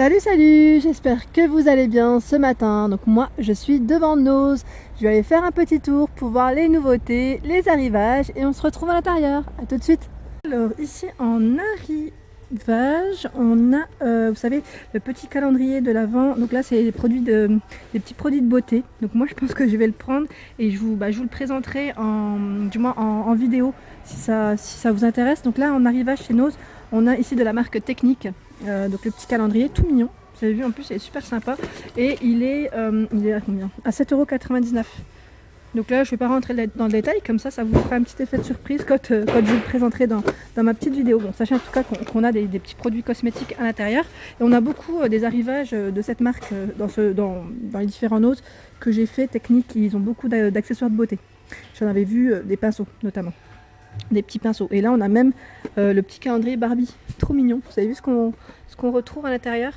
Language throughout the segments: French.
Salut, salut, j'espère que vous allez bien ce matin. Donc moi, je suis devant Nose. Je vais aller faire un petit tour pour voir les nouveautés, les arrivages et on se retrouve à l'intérieur. A tout de suite. Alors ici en arrivage, on a, vous savez, le petit calendrier de l'Avent. Donc là, c'est des petits produits de beauté. Donc moi, je pense que je vais le prendre et je vous le présenterai du moins en vidéo si ça vous intéresse. Donc là, en arrivage chez Nose, on a ici de la marque Technique. Donc le petit calendrier tout mignon, vous avez vu, en plus il est super sympa et il est à combien? À 7,99 €. Donc là je ne vais pas rentrer dans le détail, comme ça vous fera un petit effet de surprise quand je vous le présenterai dans ma petite vidéo. Bon, sachez en tout cas qu'on a des petits produits cosmétiques à l'intérieur et on a beaucoup des arrivages de cette marque dans les différents Nose que j'ai fait. Technique, ils ont beaucoup d'accessoires de beauté. J'en avais vu des pinceaux notamment. Des petits pinceaux. Et là on a même le petit calendrier Barbie, trop mignon. Vous avez vu ce qu'on retrouve à l'intérieur.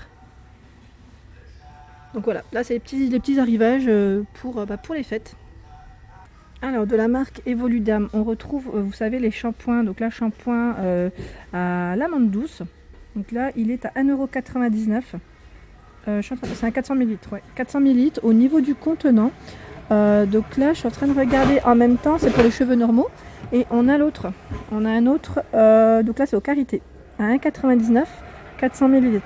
Donc voilà, là c'est les petits arrivages pour les fêtes. Alors de la marque Evoluderm, on retrouve, vous savez, les shampoings. Donc là, shampoing à l'amande douce. Donc là il est à 1,99 €. C'est un 400 ml, ouais. 400 ml au niveau du contenant. Donc là je suis en train de regarder en même temps, c'est pour les cheveux normaux. Et on a un autre, donc là c'est au Karité, à 1,99 €, 400 ml,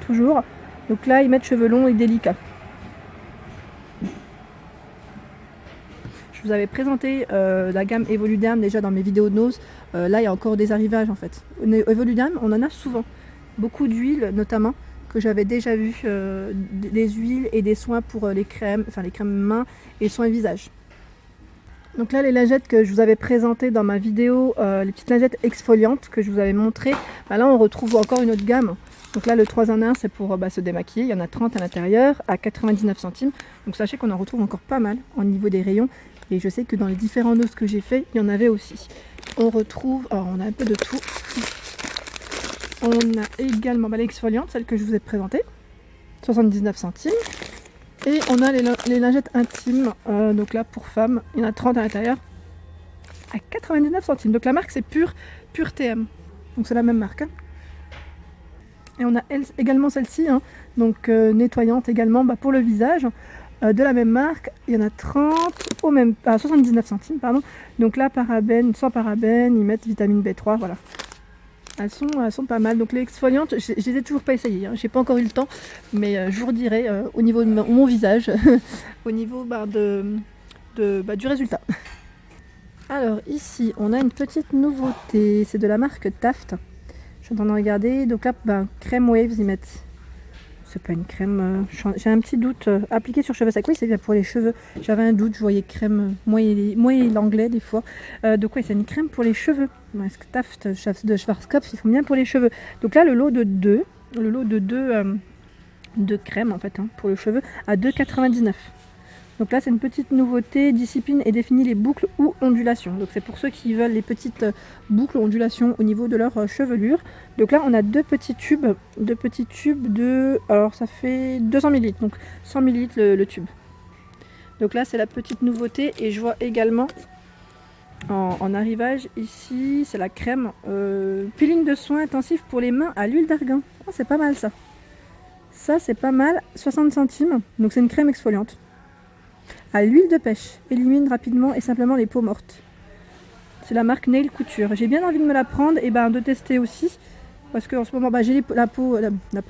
toujours. Donc là ils mettent cheveux longs et délicats. Je vous avais présenté la gamme Evoluderm déjà dans mes vidéos de Nose. Là il y a encore des arrivages en fait. Evoluderm, on en a souvent, beaucoup d'huiles notamment, que j'avais déjà vu, des huiles et des soins pour les crèmes mains et soins visage. Donc là les lingettes que je vous avais présentées dans ma vidéo, les petites lingettes exfoliantes que je vous avais montré, là on retrouve encore une autre gamme. Donc là le 3 en 1 c'est pour se démaquiller, il y en a 30 à l'intérieur à 99 centimes. Donc sachez qu'on en retrouve encore pas mal au niveau des rayons et je sais que dans les différents Nose que j'ai fait, il y en avait aussi. On retrouve, alors on a un peu de tout. On a également l'exfoliante, celle que je vous ai présentée, 79 centimes. Et on a les lingettes intimes, donc là pour femmes, il y en a 30 à l'intérieur, à 99 centimes. Donc la marque c'est Pure TM, donc c'est la même marque. Et on a également celle-ci, donc nettoyante également pour le visage, de la même marque. Il y en a 30 à 79 centimes, pardon. Donc là parabènes, sans parabènes, ils mettent vitamine B3, voilà. Elles sont pas mal. Donc les exfoliantes, je les ai toujours pas essayées, j'ai pas encore eu le temps, mais je vous redirai au niveau de mon visage, au niveau du résultat. Alors ici on a une petite nouveauté, c'est de la marque Taft. Je suis en train de regarder. Donc là crème Waves ils mettent. C'est pas une crème, j'ai un petit doute, appliqué sur cheveux secs. Oui, c'est bien pour les cheveux, j'avais un doute, je voyais crème, moi et l'anglais des fois. Donc ouais, c'est une crème pour les cheveux. Est-ce que Taft de Schwarzkopf, ils font bien pour les cheveux. Donc là le lot de deux de crème en fait, pour le cheveu à 2,99 €. Donc là c'est une petite nouveauté, discipline et définit les boucles ou ondulations. Donc c'est pour ceux qui veulent les petites boucles ou ondulations au niveau de leur chevelure. Donc là on a deux petits tubes de, alors ça fait 200 ml, donc 100 ml le tube. Donc là c'est la petite nouveauté et je vois également en arrivage ici, c'est la crème peeling de soins intensif pour les mains à l'huile d'argan. Oh, c'est pas mal ça. Ça c'est pas mal, 60 centimes, donc c'est une crème exfoliante. À l'huile de pêche, élimine rapidement et simplement les peaux mortes. C'est la marque Nail Couture. J'ai bien envie de me la prendre et de tester aussi. Parce qu'en ce moment, j'ai la peau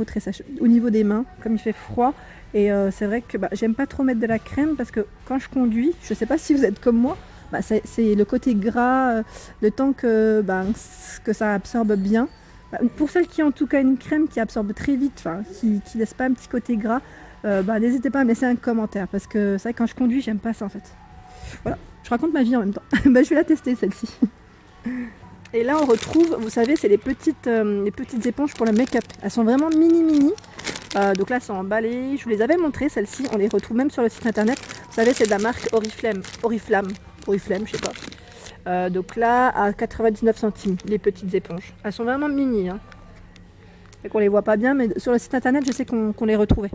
très sèche au niveau des mains, comme il fait froid. Et c'est vrai que j'aime pas trop mettre de la crème parce que quand je conduis, je sais pas si vous êtes comme moi, c'est le côté gras, le temps que ça absorbe bien. Pour celles qui ont en tout cas une crème qui absorbe très vite, qui laisse pas un petit côté gras, n'hésitez pas à me laisser un commentaire parce que c'est vrai que quand je conduis j'aime pas ça en fait. Voilà, je raconte ma vie en même temps. Je vais la tester celle-ci. Et là on retrouve, vous savez, c'est les petites éponges pour le make-up. Elles sont vraiment mini. Donc là elles sont emballées, je vous les avais montrées celles-ci, on les retrouve même sur le site internet. Vous savez, c'est de la marque Oriflamme, je sais pas. Donc là à 99 centimes les petites éponges. Elles sont vraiment mini. Et qu'on les voit pas bien, mais sur le site internet je sais qu'on les retrouvait.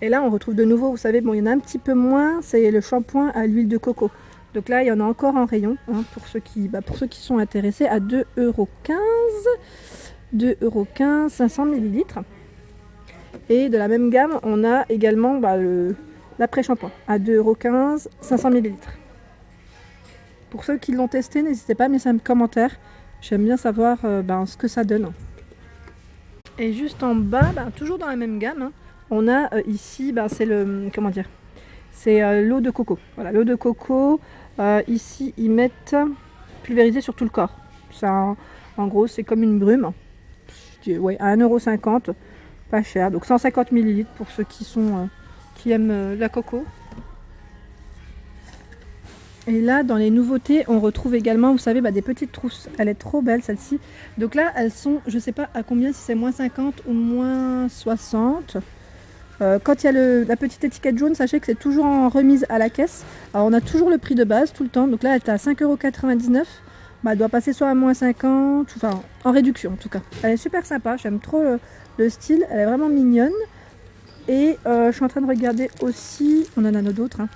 Et là on retrouve de nouveau, vous savez, il y en a un petit peu moins, c'est le shampoing à l'huile de coco. Donc là il y en a encore en rayon, pour ceux qui sont intéressés, à 2,15 €. 2,15 €, 500 ml. Et de la même gamme, on a également l'après-shampoing à 2,15 €, 500 ml. Pour ceux qui l'ont testé, n'hésitez pas à mettre un commentaire. J'aime bien savoir ce que ça donne. Et juste en bas, toujours dans la même gamme, hein, on a ici, c'est le, comment dire, c'est l'eau de coco. Voilà, l'eau de coco. Ici, ils mettent pulvérisé sur tout le corps. Ça, en gros, c'est comme une brume. Ouais, à 1,50 €, pas cher. Donc 150 ml pour ceux qui aiment la coco. Et là, dans les nouveautés, on retrouve également, vous savez, des petites trousses. Elle est trop belle, celle-ci. Donc là, elles sont, je sais pas à combien, si c'est moins 50 ou moins 60. Quand il y a la petite étiquette jaune, sachez que c'est toujours en remise à la caisse. Alors, on a toujours le prix de base tout le temps. Donc là, elle est à 5,99 €. Elle doit passer soit à moins 50, enfin en réduction en tout cas. Elle est super sympa, j'aime trop le style. Elle est vraiment mignonne. Et je suis en train de regarder aussi, on en a d'autres. Hein.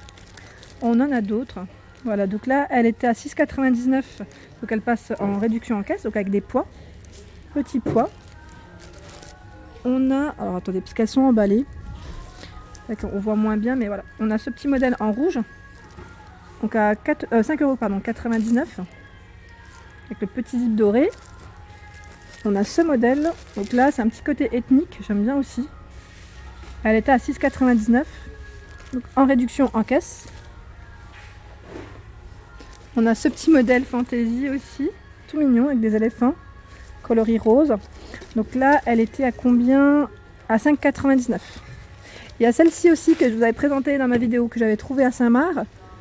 On en a d'autres. Voilà, donc là, elle était à 6,99 €, donc elle passe en réduction en caisse, donc avec des pois, petits pois. On a, alors attendez, parce qu'elles sont emballées, on voit moins bien, mais voilà. On a ce petit modèle en rouge, donc à 5,99 €, avec le petit zip doré. On a ce modèle, donc là, c'est un petit côté ethnique, j'aime bien aussi. Elle était à 6,99 €, donc en réduction en caisse. On a ce petit modèle Fantasy aussi, tout mignon, avec des éléphants, coloris rose. Donc là, elle était à combien? À 5,99 €. Il y a celle-ci aussi que je vous avais présentée dans ma vidéo, que j'avais trouvée à Saint-Marc.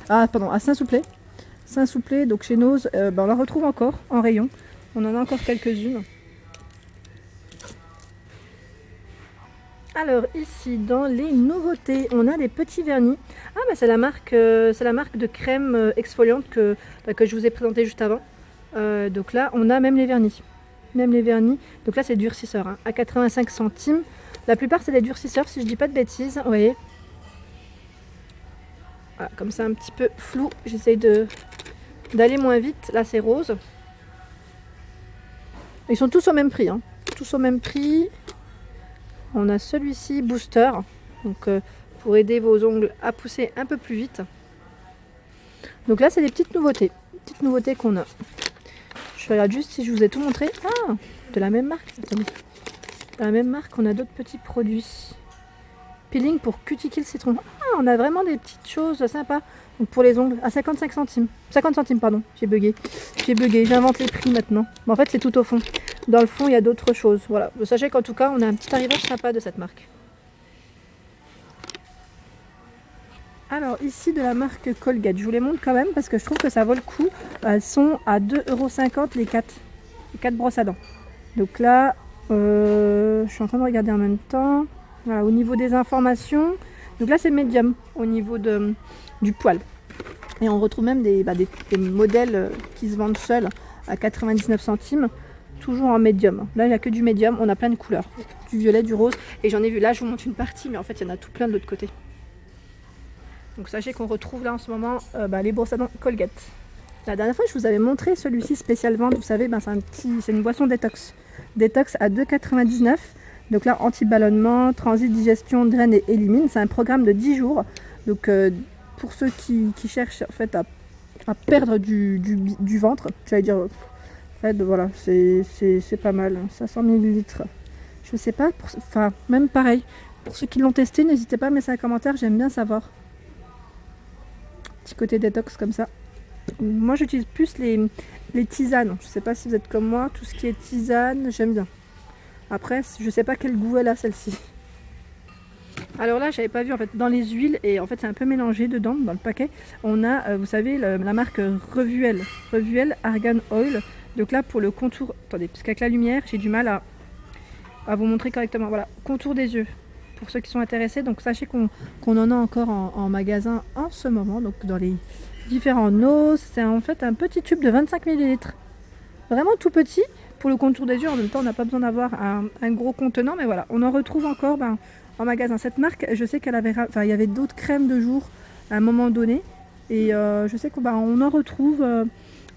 Ah, pardon, à Saint-Souplé. Saint-Souplé, donc chez Nose, on la retrouve encore en rayon. On en a encore quelques-unes. Alors ici, dans les nouveautés, on a des petits vernis. Ah c'est la marque de crème exfoliante que je vous ai présenté juste avant. Donc là, on a même les vernis. Donc là, c'est durcisseur, hein, à 85 centimes. La plupart, c'est des durcisseurs, si je dis pas de bêtises. Vous voyez. Voilà, comme ça, un petit peu flou. J'essaye d'aller moins vite. Là, c'est rose. Ils sont tous au même prix. Hein. Tous au même prix. On a celui-ci, Booster, donc pour aider vos ongles à pousser un peu plus vite. Donc là, c'est des petites nouveautés qu'on a. Je regarde juste si je vous ai tout montré. Ah, de la même marque. Attendez. De la même marque, on a d'autres petits produits. Peeling pour cuticle citron. Ah, on a vraiment des petites choses sympas. Donc pour les ongles, à 55 centimes. 50 centimes, pardon. J'ai bugué. J'invente les prix maintenant. Mais en fait, c'est tout au fond. Dans le fond, il y a d'autres choses. Voilà. Sachez qu'en tout cas, on a un petit arrivage sympa de cette marque. Alors ici, de la marque Colgate. Je vous les montre quand même parce que je trouve que ça vaut le coup. Elles sont à 2,50 € les 4 brosses à dents. Donc là, je suis en train de regarder en même temps. Voilà, au niveau des informations. Donc là, c'est médium au niveau du poil. Et on retrouve même des modèles qui se vendent seuls à 99 centimes. Toujours en médium. Là, il n'y a que du médium. On a plein de couleurs. Du violet, du rose. Et j'en ai vu là, je vous montre une partie, mais en fait, il y en a tout plein de l'autre côté. Donc sachez qu'on retrouve là en ce moment les brosses à dents Colgate. La dernière fois, je vous avais montré celui-ci spécial vente. Vous savez, c'est une boisson détox. Détox à 2,99 €. Donc là, anti-ballonnement, transit, digestion, draine et élimine. C'est un programme de 10 jours. Donc pour ceux qui cherchent en fait à perdre du ventre, j'allais dire, en fait, voilà, c'est pas mal. 500 ml. Je sais pas, enfin même pareil. Pour ceux qui l'ont testé, n'hésitez pas à mettre un commentaire, j'aime bien savoir. Petit côté détox comme ça. Moi j'utilise plus les tisanes. Je sais pas si vous êtes comme moi, tout ce qui est tisane, j'aime bien. Après, je sais pas quel goût elle a celle-ci. Alors là, j'avais pas vu en fait dans les huiles et en fait c'est un peu mélangé dedans dans le paquet. On a, vous savez, la marque Revuel Argan Oil. Donc là pour le contour, attendez, parce qu'avec la lumière, j'ai du mal à vous montrer correctement. Voilà, contour des yeux. Pour ceux qui sont intéressés, donc sachez qu'on en a encore en magasin en ce moment, donc dans les différents Nose. C'est en fait un petit tube de 25 ml. Vraiment tout petit. Pour le contour des yeux, en même temps, on n'a pas besoin d'avoir un gros contenant, mais voilà, on en retrouve encore en magasin. Cette marque, je sais qu'elle avait, il y avait d'autres crèmes de jour à un moment donné, et je sais qu'on en retrouve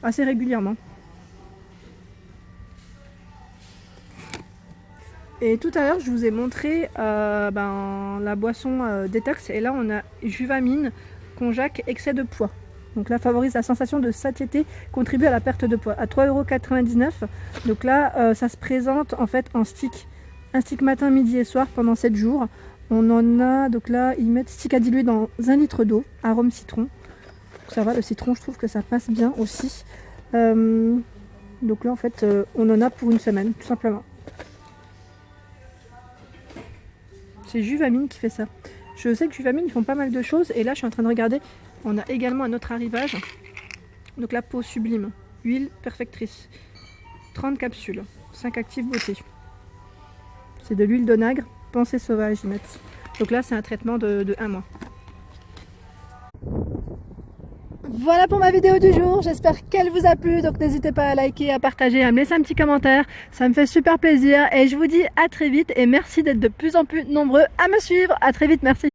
assez régulièrement. Et tout à l'heure, je vous ai montré la boisson détox. Et là, on a Juvamine, konjac, excès de poids. Donc là, favorise la sensation de satiété, contribue à la perte de poids. À 3,99 €. Donc là, ça se présente en fait en stick. Un stick matin, midi et soir pendant 7 jours. On en a, donc là, ils mettent stick à diluer dans 1 litre d'eau, arôme citron. Donc ça va, le citron, je trouve que ça passe bien aussi. Donc là, en fait, on en a pour une semaine, tout simplement. C'est Juvamine qui fait ça. Je sais que Juvamine, ils font pas mal de choses. Et là, je suis en train de regarder. On a également un autre arrivage. Donc la peau sublime, huile perfectrice, 30 capsules, 5 actifs beauté. C'est de l'huile d'onagre, pensée sauvage, ils mettent. Donc là, c'est un traitement de 1 mois. Voilà pour ma vidéo du jour, j'espère qu'elle vous a plu, donc n'hésitez pas à liker, à partager, à me laisser un petit commentaire, ça me fait super plaisir et je vous dis à très vite et merci d'être de plus en plus nombreux à me suivre, à très vite, merci.